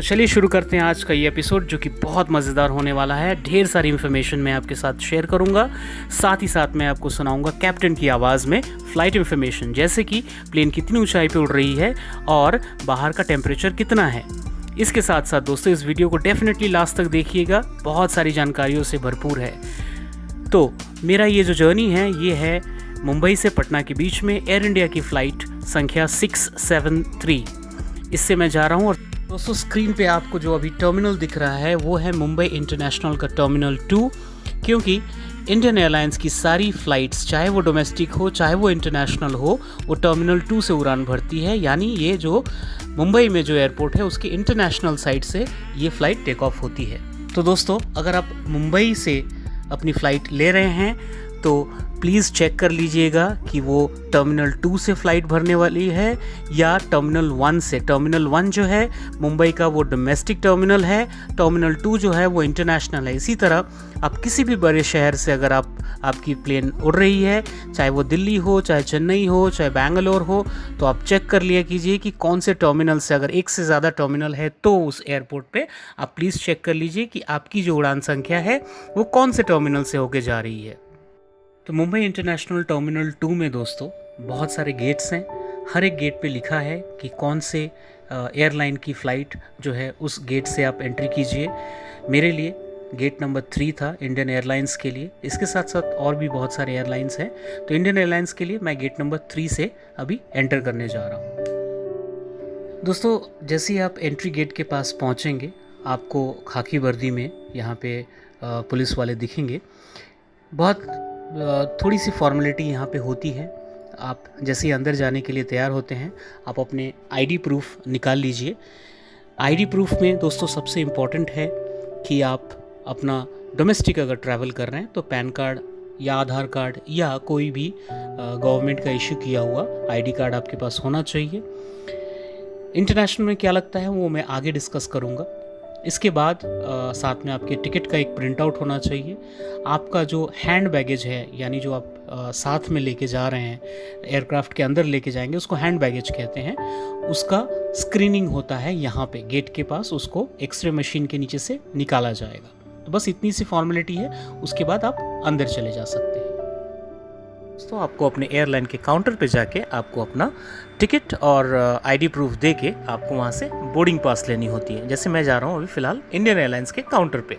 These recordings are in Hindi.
चलिए शुरू करते हैं आज का ये एपिसोड जो कि बहुत मज़ेदार होने वाला है। ढेर सारी इन्फॉर्मेशन मैं आपके साथ शेयर करूंगा, साथ ही साथ मैं आपको सुनाऊंगा कैप्टन की आवाज़ में फ़्लाइट इन्फॉर्मेशन, जैसे कि प्लेन कितनी ऊंचाई पे उड़ रही है और बाहर का टेम्परेचर कितना है। इसके साथ साथ दोस्तों इस वीडियो को डेफिनेटली लास्ट तक देखिएगा, बहुत सारी जानकारियों से भरपूर है। तो मेरा ये जो जर्नी है ये है मुंबई से पटना के बीच में एयर इंडिया की फ़्लाइट संख्या 673। इससे मैं जा रहा हूँ। और दोस्तों स्क्रीन पे आपको जो अभी टर्मिनल दिख रहा है वो है मुंबई इंटरनेशनल का टर्मिनल 2, क्योंकि इंडियन एयरलाइंस की सारी फ़्लाइट्स चाहे वो डोमेस्टिक हो चाहे वो इंटरनेशनल हो, वो टर्मिनल 2 से उड़ान भरती है। यानी ये जो मुंबई में जो एयरपोर्ट है उसकी इंटरनेशनल साइड से ये फ़्लाइट टेक ऑफ होती है। तो दोस्तों अगर आप मुंबई से अपनी फ़्लाइट ले रहे हैं तो प्लीज़ चेक कर लीजिएगा कि वो टर्मिनल 2 से फ़्लाइट भरने वाली है या टर्मिनल 1 से। टर्मिनल 1 जो है मुंबई का वो डोमेस्टिक टर्मिनल है, टर्मिनल 2 जो है वो इंटरनेशनल है। इसी तरह आप किसी भी बड़े शहर से अगर आपकी प्लेन उड़ रही है, चाहे वो दिल्ली हो, चाहे चेन्नई हो, चाहे बैंगलोर हो, तो आप चेक कर लिया कीजिए कि कौन से टर्मिनल से, अगर एक से ज़्यादा टर्मिनल है तो उस एयरपोर्ट पे आप प्लीज़ चेक कर लीजिए कि आपकी जो उड़ान संख्या है वो कौन से टर्मिनल से होके जा रही है। तो मुंबई इंटरनेशनल टर्मिनल 2 में दोस्तों बहुत सारे गेट्स हैं। हर एक गेट पे लिखा है कि कौन से एयरलाइन की फ़्लाइट जो है उस गेट से आप एंट्री कीजिए। मेरे लिए गेट नंबर 3 था इंडियन एयरलाइंस के लिए। इसके साथ साथ और भी बहुत सारे एयरलाइंस हैं, तो इंडियन एयरलाइंस के लिए मैं गेट नंबर 3 से अभी एंटर करने जा रहा हूँ। दोस्तों जैसे ही आप एंट्री गेट के पास पहुँचेंगे आपको खाकी वर्दी में यहाँ पे पुलिस वाले दिखेंगे। बहुत थोड़ी सी फॉर्मेलिटी यहाँ पे होती है। आप जैसे ही अंदर जाने के लिए तैयार होते हैं आप अपने आईडी प्रूफ निकाल लीजिए। आईडी प्रूफ में दोस्तों सबसे इम्पॉर्टेंट है कि आप अपना डोमेस्टिक अगर ट्रैवल कर रहे हैं तो पैन कार्ड या आधार कार्ड या कोई भी गवर्नमेंट का इशू किया हुआ आईडी कार्ड आपके पास होना चाहिए। इंटरनेशनल में क्या लगता है वो मैं आगे डिस्कस करूँगा। इसके बाद साथ में आपके टिकट का एक प्रिंट आउट होना चाहिए। आपका जो हैंड बैगेज है, यानी जो आप साथ में लेके जा रहे हैं, एयरक्राफ्ट के अंदर लेके जाएंगे, उसको हैंड बैगेज कहते हैं। उसका स्क्रीनिंग होता है यहाँ पे गेट के पास, उसको एक्सरे मशीन के नीचे से निकाला जाएगा। तो बस इतनी सी फॉर्मेलिटी है, उसके बाद आप अंदर चले जा सकते हैं। तो आपको अपने एयरलाइन के काउंटर पे जाके आपको अपना टिकट और आईडी प्रूफ दे के आपको वहाँ से बोर्डिंग पास लेनी होती है। जैसे मैं जा रहा हूँ अभी फ़िलहाल इंडियन एयरलाइंस के काउंटर पे।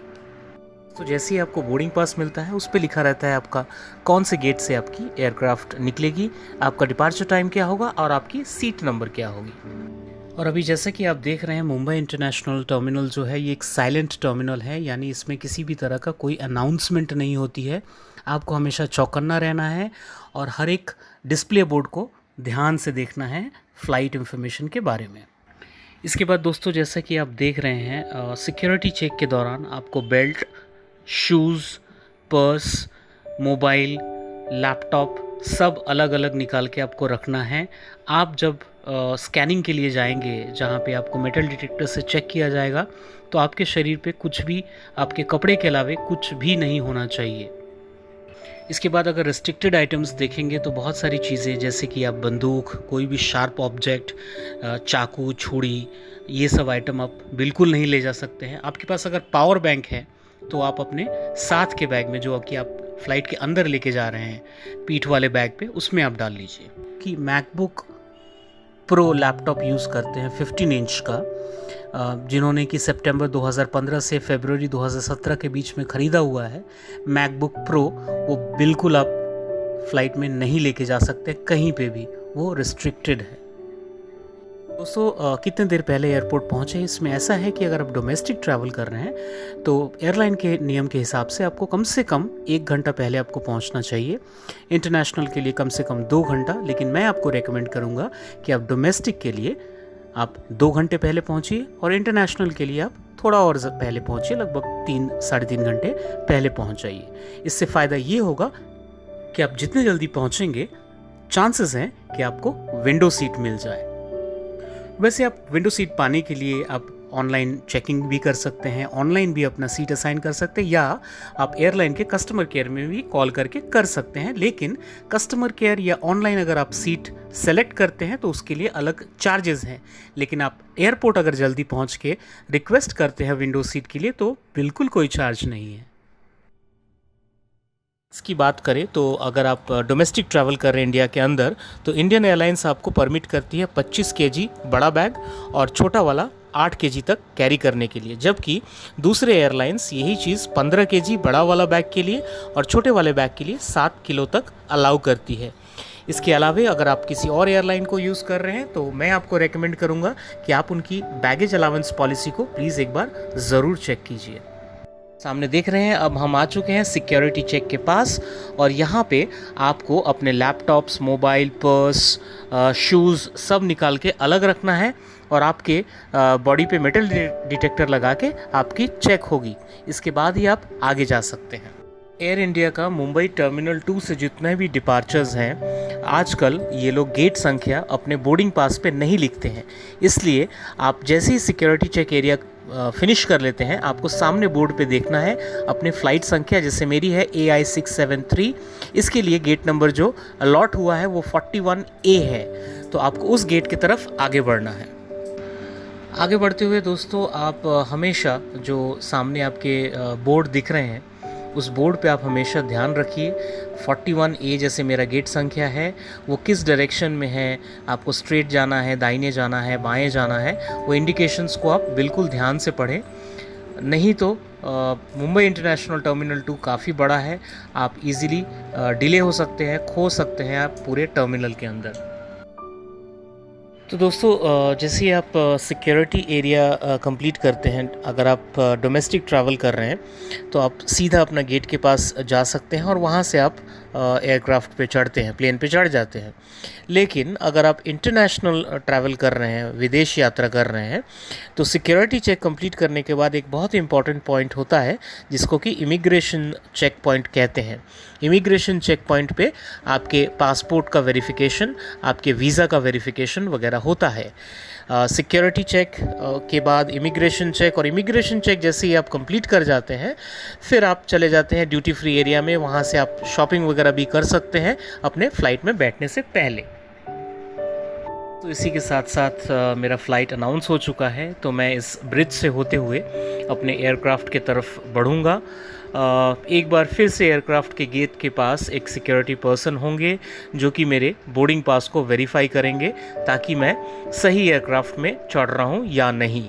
तो जैसे ही आपको बोर्डिंग पास मिलता है उस पे लिखा रहता है आपका कौन से गेट से आपकी एयरक्राफ्ट निकलेगी, आपका डिपार्चर टाइम क्या होगा और आपकी सीट नंबर क्या होगी। और अभी जैसे कि आप देख रहे हैं मुंबई इंटरनेशनल टर्मिनल जो है ये एक साइलेंट टर्मिनल है, यानी इसमें किसी भी तरह का कोई अनाउंसमेंट नहीं होती है। आपको हमेशा चौकन्ना रहना है और हर एक डिस्प्ले बोर्ड को ध्यान से देखना है फ़्लाइट इन्फॉर्मेशन के बारे में। इसके बाद दोस्तों जैसा कि आप देख रहे हैं सिक्योरिटी चेक के दौरान आपको belt, shoes, purse, mobile, laptop सब अलग अलग निकाल के आपको रखना है। आप जब स्कैनिंग के लिए जाएंगे जहाँ पे आपको मेटल डिटेक्टर से चेक किया जाएगा तो आपके शरीर पे कुछ भी, आपके कपड़े के अलावा कुछ भी नहीं होना चाहिए। इसके बाद अगर रिस्ट्रिक्टेड आइटम्स देखेंगे तो बहुत सारी चीज़ें, जैसे कि आप बंदूक, कोई भी शार्प ऑब्जेक्ट, चाकू, छुरी, ये सब आइटम आप बिल्कुल नहीं ले जा सकते हैं। आपके पास अगर पावर बैंक है तो आप अपने साथ के बैग में, जो कि आप फ़्लाइट के अंदर लेके जा रहे हैं पीठ वाले बैग पे, उसमें आप डाल लीजिए। कि मैकबुक प्रो लैपटॉप यूज़ करते हैं 15 इंच का, जिन्होंने कि सितंबर 2015 से फरवरी 2017 के बीच में ख़रीदा हुआ है मैकबुक प्रो, वो बिल्कुल आप फ़्लाइट में नहीं लेके जा सकते कहीं पे भी, वो रिस्ट्रिक्टेड है। दोस्तों कितने देर पहले एयरपोर्ट पहुँचे, इसमें ऐसा है कि अगर आप डोमेस्टिक ट्रैवल कर रहे हैं तो एयरलाइन के नियम के हिसाब से आपको कम से कम 1 घंटा पहले आपको पहुँचना चाहिए। इंटरनेशनल के लिए कम से कम 2 घंटा, लेकिन मैं आपको रेकमेंड करूँगा कि आप डोमेस्टिक के लिए आप 2 घंटे पहले पहुँचिए और इंटरनेशनल के लिए आप थोड़ा और पहले पहुँचिए, लगभग 3-3.5 घंटे पहले पहुँच जाइए। इससे फ़ायदा ये होगा कि आप जितने जल्दी पहुँचेंगे चांसेस हैं कि आपको विंडो सीट मिल जाए। वैसे आप विंडो सीट पाने के लिए आप ऑनलाइन चेकिंग भी कर सकते हैं, ऑनलाइन भी अपना सीट असाइन कर सकते हैं, या आप एयरलाइन के कस्टमर केयर में भी कॉल करके कर सकते हैं। लेकिन कस्टमर केयर या ऑनलाइन अगर आप सीट सेलेक्ट करते हैं तो उसके लिए अलग चार्जेस हैं। लेकिन आप एयरपोर्ट अगर जल्दी पहुंच के रिक्वेस्ट करते हैं विंडो सीट के लिए तो बिल्कुल कोई चार्ज नहीं है। इसकी बात करें तो अगर आप डोमेस्टिक ट्रैवल कर रहे हैं इंडिया के अंदर, तो इंडियन एयरलाइंस आपको परमिट करती है 25 केजी बड़ा बैग और छोटा वाला 8 केजी तक कैरी करने के लिए, जबकि दूसरे एयरलाइंस यही चीज़ 15 केजी बड़ा वाला बैग के लिए और छोटे वाले बैग के लिए 7 किलो तक अलाउ करती है। इसके अलावा अगर आप किसी और एयरलाइन को यूज़ कर रहे हैं तो मैं आपको रेकमेंड करूँगा कि आप उनकी बैगेज अलाउंस पॉलिसी को प्लीज़ एक बार ज़रूर चेक कीजिए। सामने देख रहे हैं, अब हम आ चुके हैं सिक्योरिटी चेक के पास, और यहाँ पे आपको अपने लैपटॉप्स, मोबाइल, पर्स, शूज़ सब निकाल के अलग रखना है और आपके बॉडी पे मेटल डिटेक्टर लगा के आपकी चेक होगी। इसके बाद ही आप आगे जा सकते हैं। एयर इंडिया का मुंबई टर्मिनल 2 से जितने भी डिपार्चर्स हैं, आजकल ये लोग गेट संख्या अपने बोर्डिंग पास पे नहीं लिखते हैं। इसलिए आप जैसे ही सिक्योरिटी चेक एरिया फिनिश कर लेते हैं, आपको सामने बोर्ड पे देखना है अपनी फ़्लाइट संख्या, जैसे मेरी है AI 673। इसके लिए गेट नंबर जो अलॉट हुआ है वो 41A है, तो आपको उस गेट की तरफ आगे बढ़ना है। आगे बढ़ते हुए दोस्तों, आप हमेशा जो सामने आपके बोर्ड दिख रहे हैं, उस बोर्ड पे आप हमेशा ध्यान रखिए 41A जैसे मेरा गेट संख्या है वो किस डायरेक्शन में है, आपको स्ट्रेट जाना है, दाहिने जाना है, बाएं जाना है, वो इंडिकेशंस को आप बिल्कुल ध्यान से पढ़ें। नहीं तो मुंबई इंटरनेशनल टर्मिनल 2 काफ़ी बड़ा है, आप इजीली डिले हो सकते हैं, खो सकते हैं आप पूरे टर्मिनल के अंदर। तो दोस्तों, जैसे ही आप सिक्योरिटी एरिया कंप्लीट करते हैं, अगर आप डोमेस्टिक ट्रैवल कर रहे हैं तो आप सीधा अपना गेट के पास जा सकते हैं और वहाँ से आप एयरक्राफ्ट पे चढ़ते हैं, प्लेन पे चढ़ जाते हैं। लेकिन अगर आप इंटरनेशनल ट्रैवल कर रहे हैं, विदेश यात्रा कर रहे हैं, तो सिक्योरिटी चेक कंप्लीट करने के बाद एक बहुत इंपॉर्टेंट पॉइंट होता है जिसको कि इमिग्रेशन चेक पॉइंट कहते हैं। इमिग्रेशन चेक पॉइंट पे आपके पासपोर्ट का वेरिफिकेशन, आपके वीज़ा का वेरिफिकेशन वगैरह होता है। सिक्योरिटी चेक के बाद इमिग्रेशन चेक, और इमिग्रेशन चेक जैसे ही आप कंप्लीट कर जाते हैं फिर आप चले जाते हैं ड्यूटी फ्री एरिया में। वहाँ से आप शॉपिंग वगैरह भी कर सकते हैं अपने फ़्लाइट में बैठने से पहले। तो इसी के साथ साथ मेरा फ़्लाइट अनाउंस हो चुका है, तो मैं इस ब्रिज से होते हुए अपने एयरक्राफ्ट की तरफ बढ़ूँगा। एक बार फिर से एयरक्राफ्ट के गेट के पास एक सिक्योरिटी पर्सन होंगे जो कि मेरे बोर्डिंग पास को वेरीफाई करेंगे ताकि मैं सही एयरक्राफ्ट में चढ़ रहा हूँ या नहीं।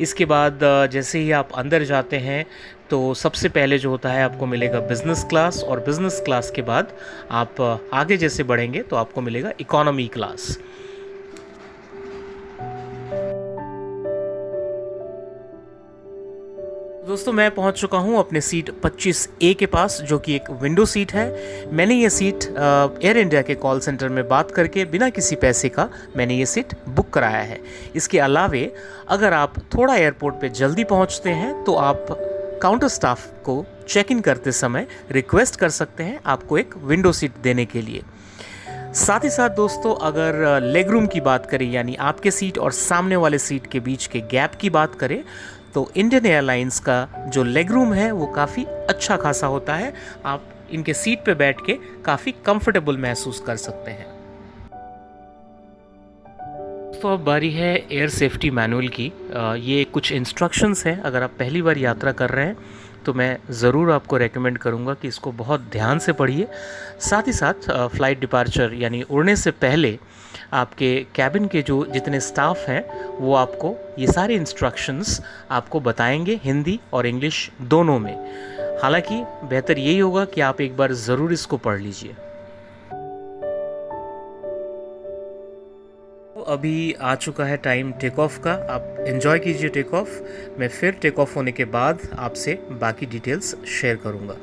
इसके बाद जैसे ही आप अंदर जाते हैं तो सबसे पहले जो होता है आपको मिलेगा बिज़नेस क्लास, और बिज़नेस क्लास के बाद आप आगे जैसे बढ़ेंगे तो आपको मिलेगा इकोनॉमी क्लास। दोस्तों, मैं पहुंच चुका हूं अपने सीट 25A के पास, जो कि एक विंडो सीट है। मैंने ये सीट एयर इंडिया के कॉल सेंटर में बात करके बिना किसी पैसे का मैंने ये सीट बुक कराया है। इसके अलावे अगर आप थोड़ा एयरपोर्ट पे जल्दी पहुंचते हैं तो आप काउंटर स्टाफ को चेक इन करते समय रिक्वेस्ट कर सकते हैं आपको एक विंडो सीट देने के लिए। साथ ही साथ दोस्तों, अगर लेग रूम की बात करें, यानी आपके सीट और सामने वाले सीट के बीच के गैप की बात करें, तो इंडियन एयरलाइंस का जो लेग रूम है वो काफ़ी अच्छा खासा होता है। आप इनके सीट पे बैठ के काफ़ी कंफर्टेबल महसूस कर सकते हैं। तो अब बारी है एयर सेफ्टी मैनुअल की। ये कुछ इंस्ट्रक्शंस हैं। अगर आप पहली बार यात्रा कर रहे हैं तो मैं ज़रूर आपको रेकमेंड करूँगा कि इसको बहुत ध्यान से पढ़िए। साथ ही साथ फ़्लाइट डिपार्चर यानी उड़ने से पहले आपके कैबिन के जो जितने स्टाफ हैं वो आपको ये सारे इंस्ट्रक्शंस आपको बताएंगे, हिंदी और इंग्लिश दोनों में। हालांकि बेहतर यही होगा कि आप एक बार ज़रूर इसको पढ़ लीजिए। तो अभी आ चुका है टाइम टेक ऑफ का। आप एंजॉय कीजिए टेक ऑफ। मैं फिर टेक ऑफ होने के बाद आपसे बाकी डिटेल्स शेयर करूँगा।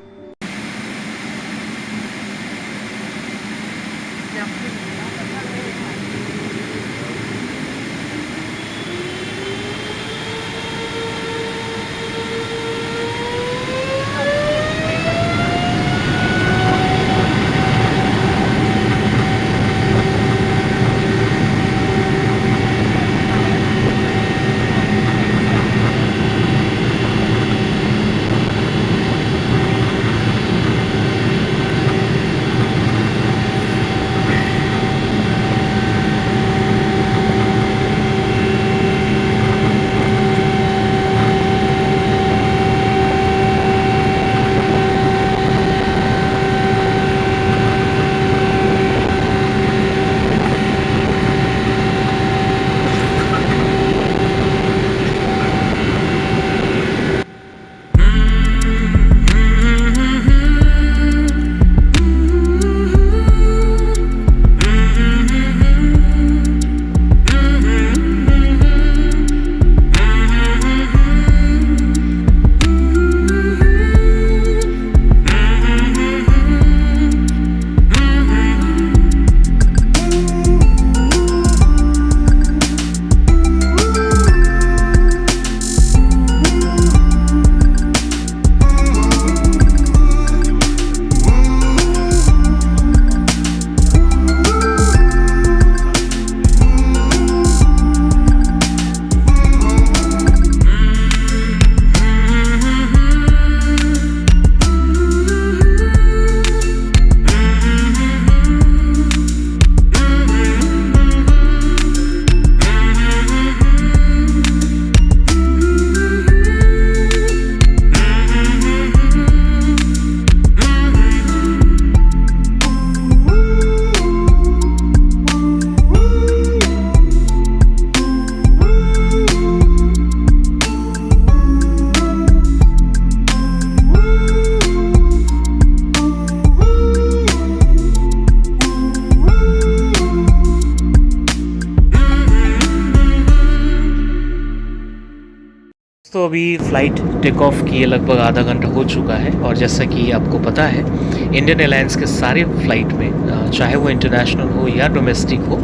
अभी फ़्लाइट टेक ऑफ किए लगभग आधा घंटा हो चुका है और जैसा कि आपको पता है इंडियन एयरलाइंस के सारे फ़्लाइट में चाहे वो इंटरनेशनल हो या डोमेस्टिक हो,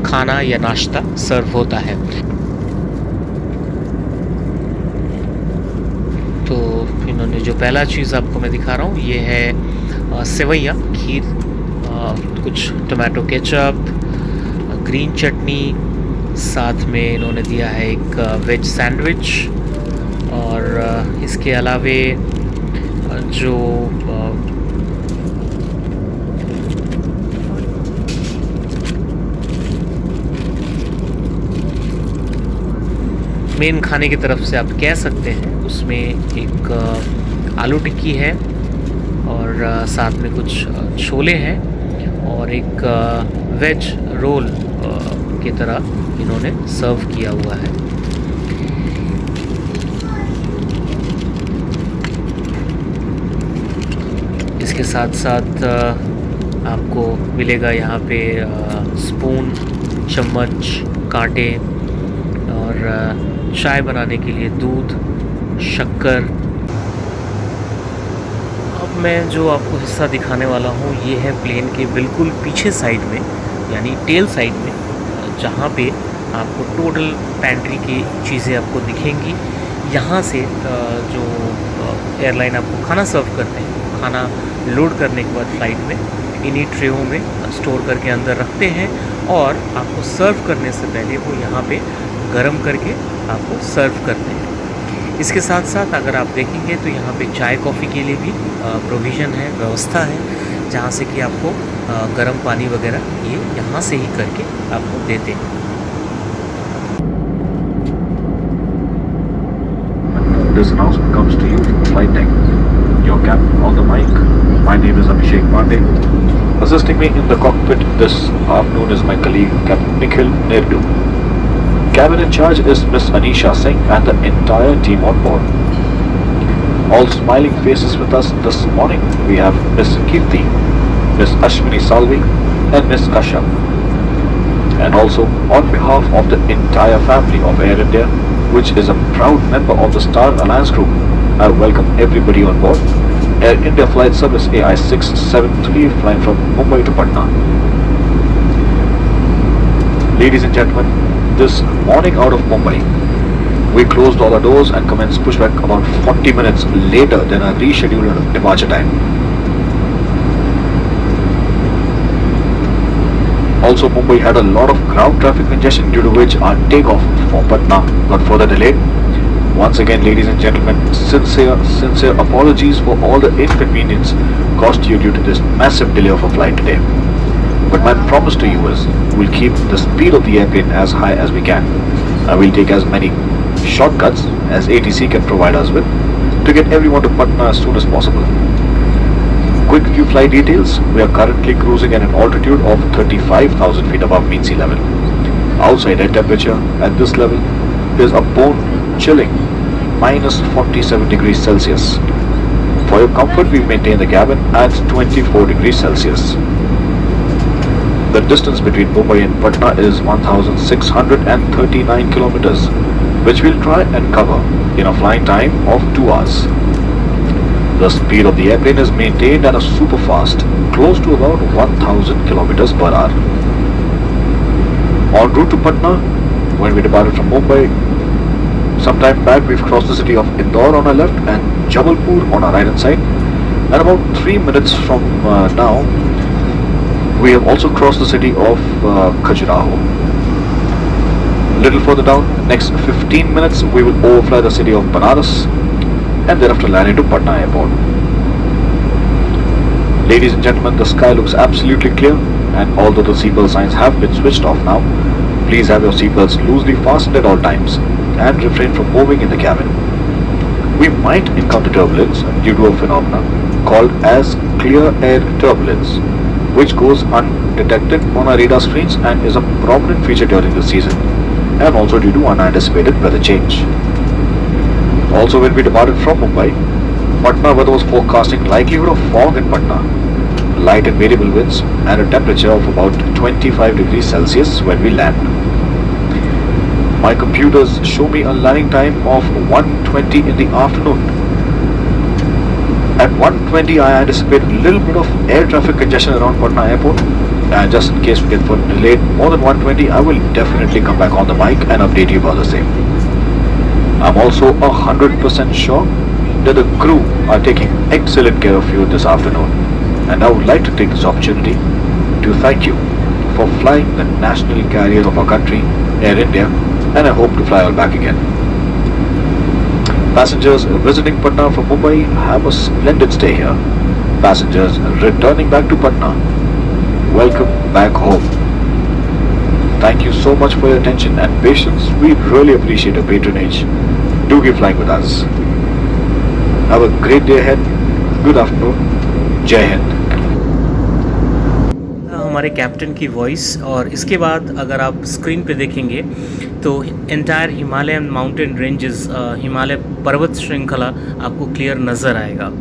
खाना या नाश्ता सर्व होता है। तो इन्होंने जो पहला चीज़ आपको मैं दिखा रहा हूँ ये है सेवैयाँ, खीर, कुछ टोमेटो केचप, ग्रीन चटनी, साथ में इन्होंने दिया है एक वेज सैंडविच और इसके अलावे जो मेन खाने की तरफ से आप कह सकते हैं उसमें एक आलू टिक्की है और साथ में कुछ छोले हैं और एक वेज रोल की तरह इन्होंने सर्व किया हुआ है। इसके साथ साथ आपको मिलेगा यहाँ पे स्पून, चम्मच, कांटे और चाय बनाने के लिए दूध, शक्कर। अब मैं जो आपको हिस्सा दिखाने वाला हूँ ये है प्लेन के बिल्कुल पीछे साइड में, यानी टेल साइड में, जहाँ पे आपको टोटल पैंट्री की चीज़ें आपको दिखेंगी। यहाँ से जो एयरलाइन आपको खाना सर्व करते हैं, खाना लोड करने के बाद फ़्लाइट में इन्हीं ट्रेयों में स्टोर करके अंदर रखते हैं और आपको सर्व करने से पहले वो यहाँ पे गरम करके आपको सर्व करते हैं। इसके साथ साथ अगर आप देखेंगे तो यहाँ पे चाय कॉफ़ी के लिए भी प्रोविज़न है, व्यवस्था है, जहाँ से कि आपको गर्म पानी वगैरह ये यहाँ से ही करके आपको देते हैं। This announcement comes to you from Flight Deck. Your captain on the mic. My name is Abhishek Pandey. Assisting me in the cockpit this afternoon is my colleague Captain Nikhil Nerdu. Cabin in charge is Miss Anisha Singh and the entire team on board. All smiling faces with us this morning. We have Miss Kirti, Miss Ashwini Salvi and Miss Kashyap. And also on behalf of the entire family of Air India, which is a proud member of the Star Alliance Group, I welcome everybody on board Air India Flight Service AI673 flying from Mumbai to Patna. Ladies and gentlemen, this morning out of Mumbai, we closed all the doors and commenced pushback about 40 minutes later than our rescheduled departure time. Also, Mumbai had a lot of ground traffic congestion, due to which our takeoff for Patna got further delayed. Once again, ladies and gentlemen, sincere apologies for all the inconvenience caused you due to this massive delay of a flight today. But my promise to you is, we'll keep the speed of the airplane as high as we can. And we'll take as many shortcuts as ATC can provide us with to get everyone to Patna as soon as possible. Quick few flight details. We are currently cruising at an altitude of 35,000 feet above mean sea level. Outside air temperature at this level is a bone-chilling minus 47 degrees Celsius. For your comfort, we maintain the cabin at 24 degrees Celsius. The distance between Mumbai and Patna is 1,639 kilometers, which we'll try and cover in a flying time of 2 hours. The speed of the airplane is maintained at a super fast, close to about 1,000 kilometers per hour. En route to Patna, when we departed from Mumbai, some time back we've crossed the city of Indore on our left and Jabalpur on our right hand side. And about 3 minutes from now, we have also crossed the city of Khajuraho. A little further down, next 15 minutes, we will overfly the city of Banaras and thereafter land into Patna airport. Ladies and gentlemen, the sky looks absolutely clear, and although the seatbelt signs have been switched off now, please have your seatbelts loosely fastened at all times and refrain from moving in the cabin. We might encounter turbulence due to a phenomenon called as clear air turbulence, which goes undetected on our radar screens and is a prominent feature during the season, and also due to unanticipated weather change. Also, when we departed from Mumbai, Patna weather was forecasting likelihood of fog in Patna, light and variable winds, and a temperature of about 25 degrees Celsius when we land. My computers show me a landing time of 1:20 in the afternoon. At 1:20, I anticipate a little bit of air traffic congestion around Patna Airport. And just in case we get delayed more than 1:20, I will definitely come back on the mic and update you about the same. I'm also 100% sure that the crew are taking excellent care of you this afternoon. And I would like to take this opportunity to thank you for flying the national carrier of our country, Air India, and I hope to fly all back again. Passengers visiting Patna from Mumbai, have a splendid stay here. Passengers returning back to Patna, welcome back home. Thank you so much for your attention and patience. We really appreciate your patronage. Do keep flying with us. Have a great day ahead. Good afternoon. Jai Hind. हमारे कैप्टन की वॉइस, और इसके बाद अगर आप स्क्रीन पे देखेंगे तो entire Himalayan mountain ranges, Himalaya पर्वत श्रृंखला आपको क्लियर नज़र आएगा।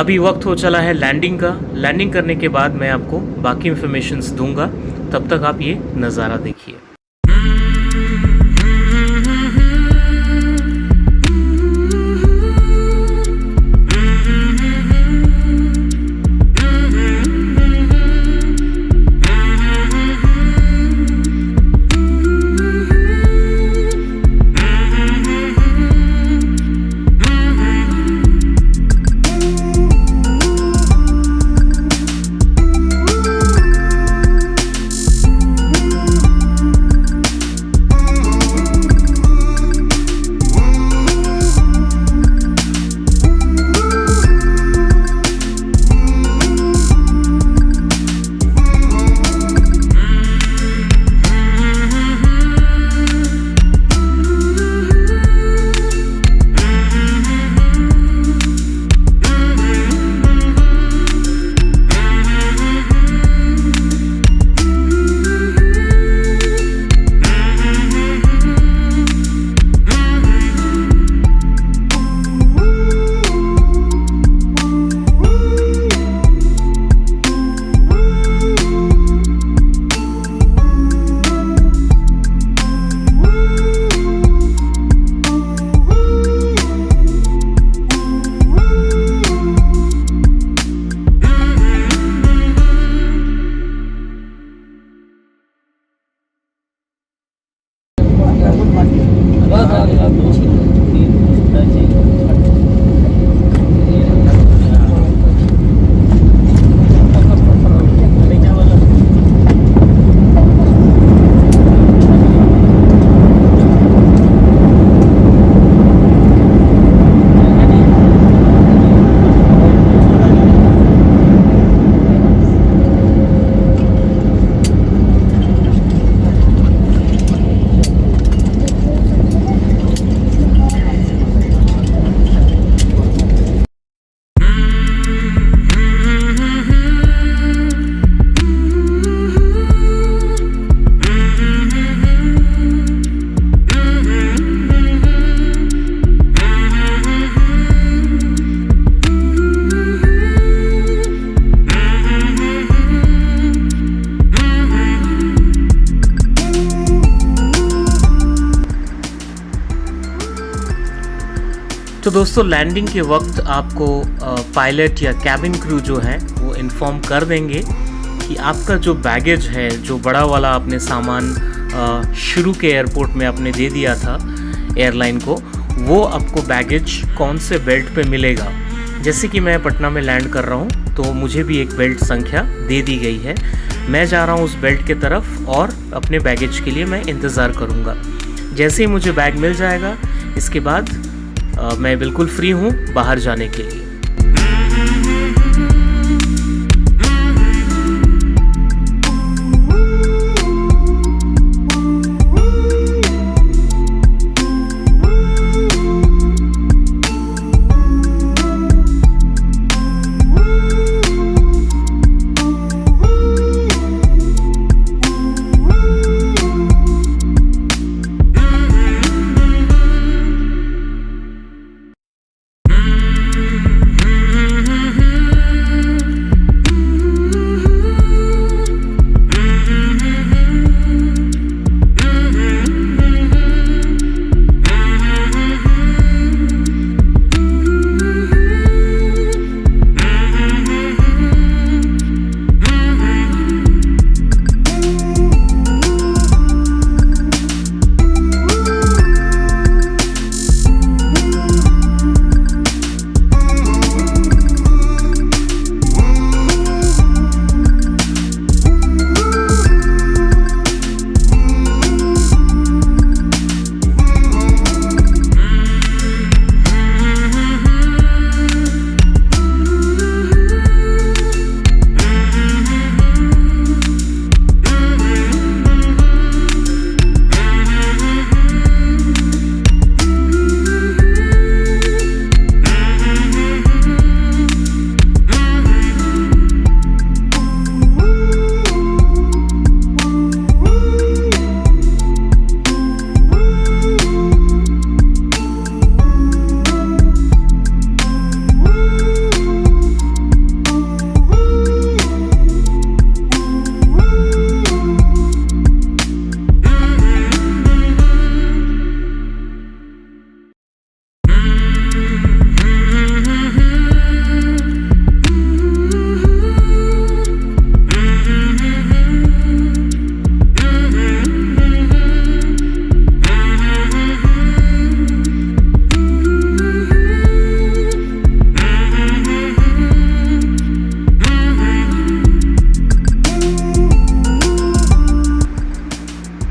अभी वक्त हो चला है लैंडिंग का। लैंडिंग करने के बाद मैं आपको बाकी इन्फॉर्मेशंस दूंगा, तब तक आप ये नज़ारा देखिए। तो दोस्तों लैंडिंग के वक्त आपको पायलट या कैबिन क्रू जो है वो इन्फॉर्म कर देंगे कि आपका जो बैगेज है, जो बड़ा वाला आपने सामान शुरू के एयरपोर्ट में आपने दे दिया था एयरलाइन को, वो आपको बैगेज कौन से बेल्ट पे मिलेगा। जैसे कि मैं पटना में लैंड कर रहा हूँ तो मुझे भी एक बेल्ट संख्या दे दी गई है। मैं जा रहा हूँ उस बेल्ट के तरफ और अपने बैगेज के लिए मैं इंतज़ार करूँगा। जैसे ही मुझे बैग मिल जाएगा, इसके बाद मैं बिल्कुल फ्री हूँ बाहर जाने के लिए।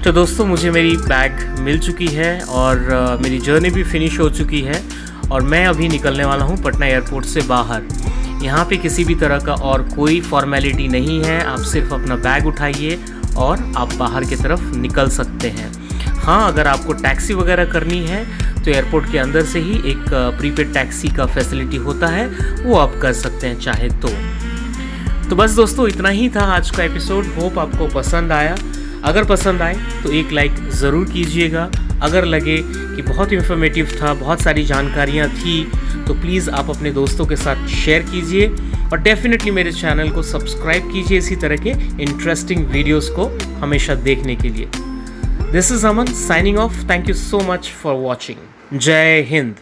तो दोस्तों मुझे मेरी बैग मिल चुकी है और मेरी जर्नी भी फिनिश हो चुकी है और मैं अभी निकलने वाला हूँ पटना एयरपोर्ट से बाहर। यहाँ पे किसी भी तरह का और कोई फॉर्मेलिटी नहीं है, आप सिर्फ अपना बैग उठाइए और आप बाहर की तरफ निकल सकते हैं। हाँ, अगर आपको टैक्सी वगैरह करनी है तो एयरपोर्ट के अंदर से ही एक प्रीपेड टैक्सी का फैसिलिटी होता है, वो आप कर सकते हैं चाहे तो बस दोस्तों इतना ही था आज का एपिसोड। होप आपको पसंद आया। अगर पसंद आए तो एक लाइक ज़रूर कीजिएगा। अगर लगे कि बहुत इन्फॉर्मेटिव था, बहुत सारी जानकारियाँ थी, तो प्लीज़ आप अपने दोस्तों के साथ शेयर कीजिए और डेफिनेटली मेरे चैनल को सब्सक्राइब कीजिए इसी तरह के इंटरेस्टिंग वीडियोस को हमेशा देखने के लिए। This is Aman signing off. Thank you so much for watching. जय हिंद।